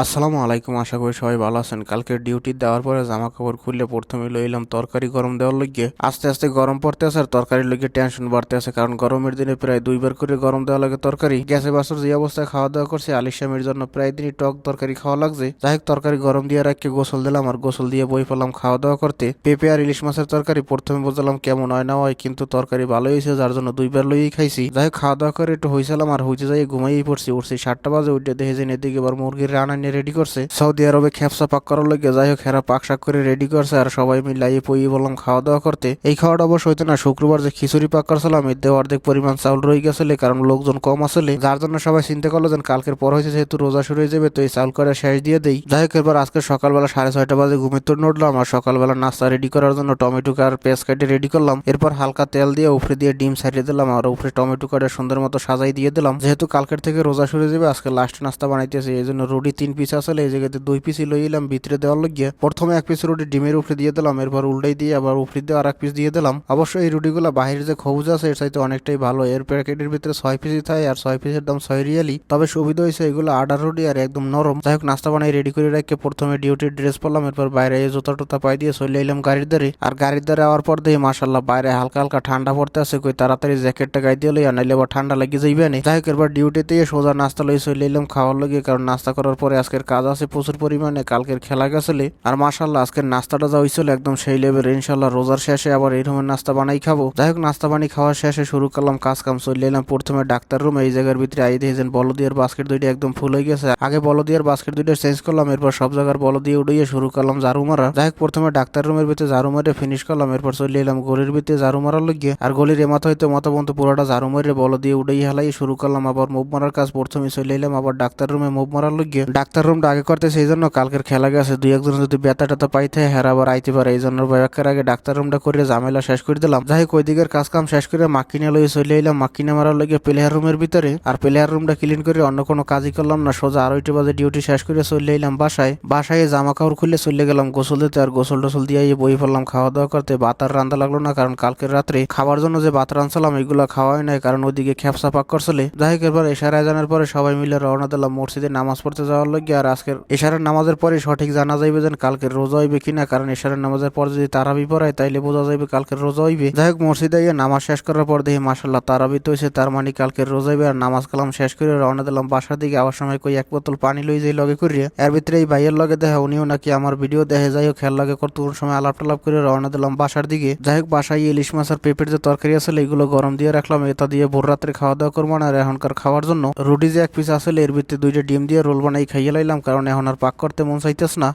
আসসালামু আলাইকুম, আশা করি সবাই ভালো আছেন। কালকে ডিউটি দেওয়ার পরে জামা কাপড় খুললে প্রথমে লইলাম তরকারি গরম দেওয়ার লইগে। আস্তে আস্তে গরম পড়তে আছে আর তরকারির লইগে টেনশন বাড়তে আছে, কারণ গরমের দিনে প্রায় দুইবার করে গরম দেওয়া লাগে তরকারি। গ্যাসে বাসর যে অবস্থায় খাওয়া দাওয়া করছে, আলিশামের জন্য প্রায় দিনই টক তরকারি খাওয়া লাগছে। যাই হোক, তরকারি গরম দিয়ে রাখকে গোসল দিলাম আর গোসল দিয়ে বই পেলাম খাওয়া দাওয়া করতে। পেঁপে আর ইলিশ মাছের তরকারি প্রথমে বুঝলাম কেমন হয় না হয়, কিন্তু তরকারি ভালো হয়েছে, যার জন্য দুইবার লইই খাইছি। যাই হোক, খাওয়া দাওয়া করে একটু হয়েছিলাম আর হইতে যাই ঘুমাইই পড়ছি। উঠছি 7টা বাজে, উঠে দেখে যে এদিকে এবার মুরগির রান্না নিয়ে রেডি করছে। সৌদি আরবে খেপসা পাক করার লগে। যাই হোক, হেরা পাক শাক করে রেডি করছে আর সবাই মিলাই পই বললাম খাওয়া দাওয়া করতে। এই খাওয়াটা অবশ্য হইতো না, শুক্রবার যে খিচুড়ি পাক করছিলাম এতে অর্ধেক পরিমাণ চাউল রয়ে গেছিল, কারণ লোকজন কম আসলে, যার জন্য সবাই চিন্তা করলো যে কালকের পর হয়েছে যেহেতু রোজা শুরু হয়ে যাবে, তো এই চাউল করে শেষ দিয়ে দেই। যাই হোক, এবার আজকে সকালবেলা 6:30 বাজে ঘুমের তোর নড়লাম আর সকালবেলা নাস্তা রেডি করার জন্য টমেটো আর পেঁয়াজ কেটে রেডি করলাম। এরপর হালকা তেল দিয়ে উপরে দিয়ে ডিম ছাড়িয়ে দিলাম আর উপরে টমেটো কাটে সুন্দর মতো সাজাই দিয়ে দিলাম। যেহেতু কালকের থেকে রোজা শুরু হয়ে যাবে, আজকে লাস্ট নাস্তা বানাইতেছি, এই জন্য রুটি 3 পিস আসলে, এই জায়গাতে 2 পিসই লইলাম ভিতরে দেওয়ার লাগিয়ে। প্রথমে 1 পিস রুটি ডিমের উপরে দিয়ে দিলাম, এরপর উল্টাই দিয়ে আবার উপরে দিয়ে আর 1 পিস দিয়ে দিলাম। অবশ্য এই রুটিগুলো বাহিরে যে খবুজ আছে এর চাইতে অনেকটাই ভালো। এর প্যাকেটের ভিতরে 6 পিসই থাকে আর 6 পিসের দাম 6 রিয়ালি। তবে সুবিধা হয়েছে এগুলো আডার রুটি আর একদম নরম। যাই হোক, নাস্তা বানাই রেডি করে রেখে প্রথমে ডিউটির ড্রেস পরলাম, এরপর বাইরে জুতা টুতা পাই দিয়ে চলে এলাম গাড়ির ধারে। আর গাড়ির ধারে আওয়ার পর দিয়ে মাশাল্লাহ বাইরে হালকা হালকা ঠান্ডা পড়তে আছে, কই তাড়াতাড়ি জ্যাকেটটা গায়ে দিয়ে লই, নাইলে আবার ঠান্ডা লেগে যাইবে না। যাই হোক, এরপর ডিউটিতে সোজা নাস্তা লই চলে এলাম খাওয়ার লগে, কারণ নাস্তা করার পরে আজকের কাজ আছে প্রচুর পরিমাণে, কালকের খেলা গেছিলে। আর মাশাল্লাহ আজকের নাস্তাটা যা হয়েছিল একদম সেই লেভেল। ইনশাল্লাহ রোজার শেষে আবার এই রকমের নাস্তা বানাই খাবো। যাই হোক, নাস্তা বানি খাওয়ার শেষে শুরু করলাম কাজ কাম। চলে এলাম প্রথমে ডাক্তার রুম। এই জায়গার ভিতরে আই দিয়েছেন বলদিয়ার বাস্কেট দুইটা একদম ফুল হয়ে গেছে। আগে বলদিয়ার বাস্কেট দুইটা চেঞ্জ করলাম, এরপর সব জায়গার বল দিয়ে উড়িয়ে শুরু করলাম ঝাড়ু মারা। যাই হোক, প্রথমে ডাক্তার রুমের ভিতরে ঝাড়ু মারে ফিনিশ করলাম, এরপর চলে এলাম গলির ভিতরে ঝাড়ু মারার লগে। আর গলির এমাথা হইতে মাথা পর্যন্ত পুরোটা ঝাড়ু মেরে বল দিয়ে উড়িয়ে হেলাই শুরু করলাম আবার মুভ মারার কাজ। প্রথমে চলে এলাম আবার ডাক্তার রুমে মুভ মারার লগে। ডাক্তার রুমটা আগে করতে সেই জন্য কালকের খেলা গেছে, 2-1 জন যদি ব্যথা ট্যাথা পাইতে হেরা আবার আইতে পারে, এই জন্য ব্যাপার আগে ডাক্তার রুমটা করে ঝামেলা শেষ করে দিলাম। যাই হোক, ওইদিকের কাজ কাম শেষ করে মাকিনা লইয়ে চলে এলাম মাকিনা মারার লগে প্লেয়ার রুমের ভিতরে। আর প্লেয়ার রুমটা ক্লিন করে অন্য কোনো কাজই করলাম না, সোজা 2:30 বাজে ডিউটি শেষ করে চলে এলাম বাসায়। বাসায় জামা কাপড় খুলে চলে গেলাম গোসল দিতে, আর গোসল টোসল দিয়ে বই ফেললাম খাওয়া দাওয়া করতে। ভাত আর রান্না লাগলো না, কারণ কালকের রাত্রে খাবার জন্য যে ভাত রাঁধছিলাম এগুলো খাওয়াই নাই, কারণ ওইদিকে খেপসা পাক করছিলে। যাই হোক, এরপর এশার আজানের পরে সবাই মিলে রওনা দিলাম মসজিদে নামাজ পড়তে যাওয়ার লগে। আর আজকের এশারের নামাজের পরে সঠিক জানা যাইবে যে কালকের রোজা হইবে কিনা, কারণ এশারের নামাজের পর যদি তারাবি পড়ায় তাইলে বোঝা যাইবে কালকের রোজা হইবে। যাই হোক, মসজিদে গিয়ে নামাজ শেষ করার পর দেখি মাশাল্লাহ তারাবি তো হয়েছে, তার মানে কালকের রোজা হইবে। আর নামাজ কালাম শেষ করে রওনা দিলাম বাসার দিকে। আবার সময় কই 1 বোতল পানি লই যাই লগে করিয়ে। এর ভিতরে এই ভাইয়ের লগে দেখা, উনিও নাকি আমার ভিডিও দেখে। যাই হোক, খেয়াল লাগে কত সময় আলাপ টালাপ করে রওনা দিলাম বাসার দিকে। যাই হোক, বাসায় ইলিশ মাছ আর পেঁপের যে তরকারি আসলে এগুলো গরম দিয়ে রাখলাম, এটা দিয়ে ভোর রাত্রে খাওয়া দাওয়া করবো না। আর এখনকার খাওয়ার জন্য রুটি যে 1 পিস আসলে এর ভিতরে 2টা ডিম দিয়ে রোল বানাই খাইয়ে লাইলাম, কারণ এখন আর পাক করতে মন চাইতেছ না।